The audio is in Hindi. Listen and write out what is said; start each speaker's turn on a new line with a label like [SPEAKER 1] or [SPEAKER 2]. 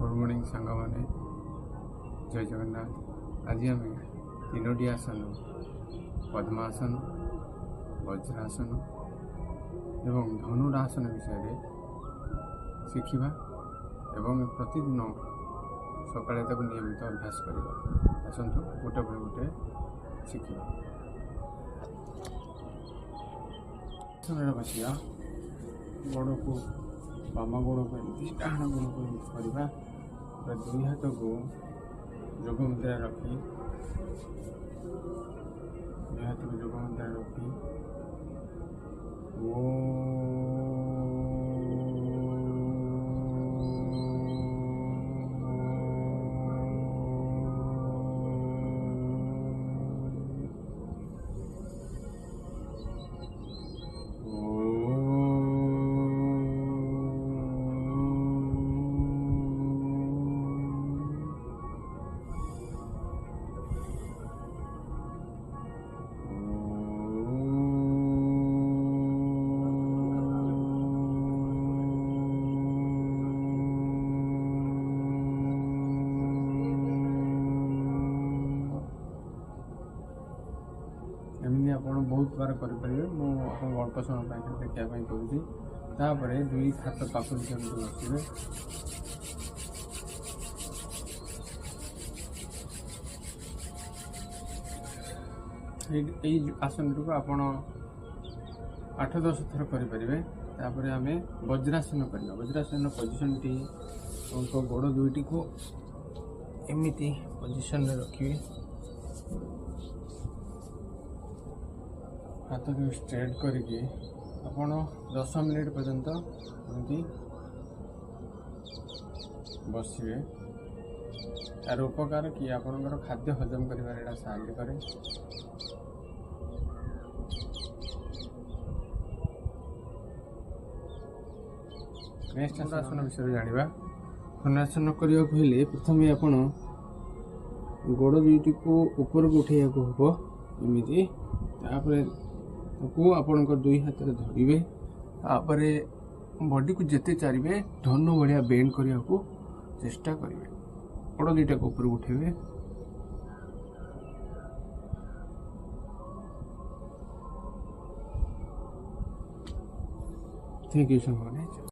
[SPEAKER 1] गुड मॉर्निंग सांग मैंने जय जगन्नाथ। आज आम तीनोटी आसन पद्मासन, वज्रासन एवं धनुरासन विषय शिखा एवं प्रतिदिन सकाଳେ ताको नियमित अभ्यास करवा। आसतु गोटे पर गोटे शिखा। आसन बसिया गोड़ को बाम गोड़ को डाण गोड़ को करवा। दुई हाथ को जोग मुद्रा रखी दुई हाथ को जोग मुद्रा रखी एमती आप बहुत बार करेंगे। मुझे अल्प समय देखापी करुँपर दुई हाथ पाखुरी केमती बसवे। यही आसन को आप 8-10 थर करेंगे। तापर आम वज्रासन करवा। वज्रासन पोजिशन टी गोड़ दुईटी को एमती पोजिशन रखिए। हाथ को स्ट्रेट करके आपण 10 मिनिट पर्यंत एमती बसवे। यार उपकार कि आपणकर खाद्य हजम कर साहाय्य करे। नेक्स्ट आसन विषय जाना। धनुरासन करने को प्रथम आपण गोड़ दुईटी को ऊपर को उठे हम एमती। को आपण दुई हाथ में धरवे। तापर बॉडी को जिते चाहिए धनु भाया बेंड करने को चेष्टा करेंगे। गोड़ दुईटा को ऊपर उठेबे। Thank you so much.